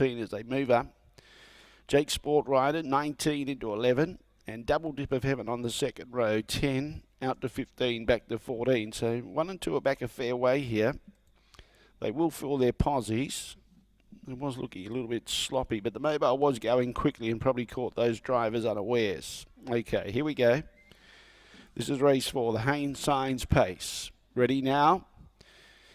as they move up. Jake SPORTWRITER 19 into 11, and Double Dip of Heaven on the second row, 10 out to 15, back to 14. So 1 and 2 are back a fair way here. They will fill their posies. It was looking a little bit sloppy, but the mobile was going quickly and probably caught those drivers unawares. Okay, here we go. This is race 4, the Haynes Signs Pace. Ready now?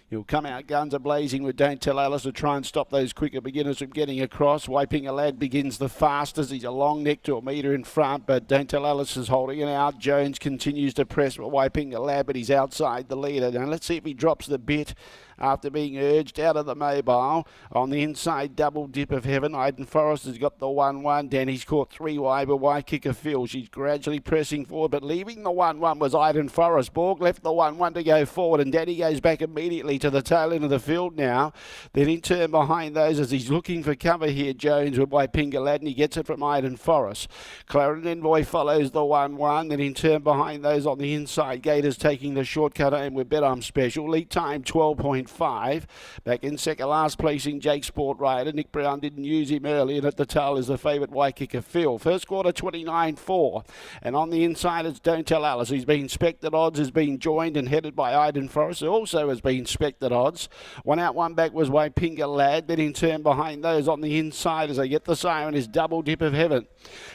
He'll come out guns a-blazing with Don't Tell Alice to try and stop those quicker beginners from getting across. YKIKAFIL Lad begins the fastest. He's a long neck to a metre in front, but Don't Tell Alice is holding it out. Jones continues to press YKIKAFIL Lad, but he's outside the leader. Now let's see if he drops the bit after being urged out of the mobile. On the inside, Double Dip of Heaven. IDEN Forest has got the 1-1. Danny's caught 3 wide, but YKIKAFIL. She's gradually pressing forward, but leaving the 1-1 was IDEN Forest. Borg left the 1-1 to go forward, and Danny goes back immediately to the tail end of the field now. Then in turn behind those as he's looking for cover here, Jones with YKIKAFIL Lad, and he gets it from IDEN Forest. CLARENDEN ENVOY follows the 1-1. Then in turn behind those on the inside, Gaita's taking the shortcut home with Bet Special. Lead time 12.5. Back in second last placing Jake SPORTWRITER. Nick Brown didn't use him early, and at the tail is the favourite YKIKAFIL. First quarter 29.4, and on the inside it's Don't Tell Alice. He's been spec'd odds, has been joined and headed by IDEN Forest, who also has been spec'd odds. 1 out 1 back was YKIKAFIL Lad. Then in turn behind those on the inside as they get the siren is Double Dip of Heaven.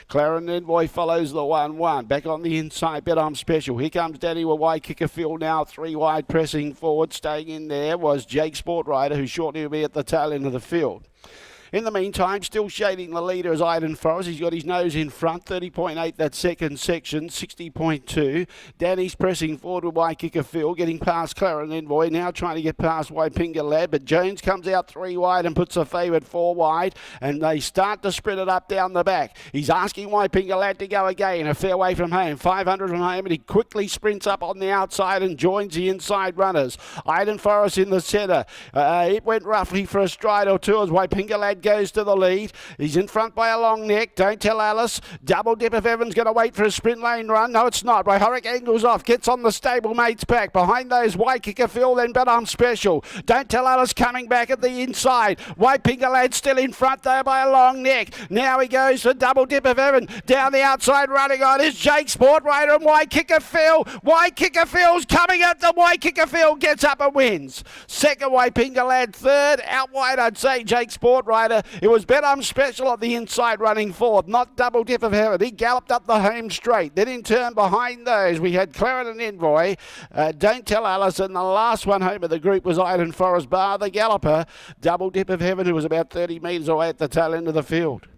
CLARENDEN ENVOY follows the 1-1. Back on the inside, Bet Special. Here comes Danny with YKIKAFIL now, 3 wide pressing forward. Staying in there was Jake SPORTWRITER, who shortly will be at the tail end of the field. In the meantime, still shading the leader is IDEN Forest. He's got his nose in front, 30.8 that second section, 60.2. Danny's pressing forward with YKIKAFIL, getting past CLARENDEN ENVOY, now trying to get past YKIKAFIL Lad, but Jones comes out 3 wide and puts a favourite 4 wide, and they start to spread it up down the back. He's asking YKIKAFIL Lad to go again, a fair way from home, 500 from home, and he quickly sprints up on the outside and joins the inside runners. IDEN Forest in the centre. It went roughly for a stride or two as YKIKAFIL Lad goes to the lead. He's in front by a long neck. Don't Tell Alice. Double Dip of Heaven's going to wait for a sprint lane run. No, it's not. Hryhorec angles off. Gets on the stablemate's back. Behind those, YKIKAFIL, then Bet Special. Don't Tell Alice coming back at the inside. YKIKAFIL Lad still in front there by a long neck. Now he goes for Double Dip of Heaven. Down the outside running on is Jake SPORTWRITER and YKIKAFIL. YKIKAFIL's coming at them. YKIKAFIL gets up and wins. Second, YKIKAFIL Lad. Third, out wide, I'd say Jake SPORTWRITER. It was Bet Special on the inside running forth, not Double Dip of Heaven. He galloped up the home straight. Then in turn behind those, we had CLARENDEN ENVOY, Don't Tell Alice, and the last one home of the group was IDEN Forest, bar the galloper, Double Dip of Heaven, who was about 30 metres away at the tail end of the field.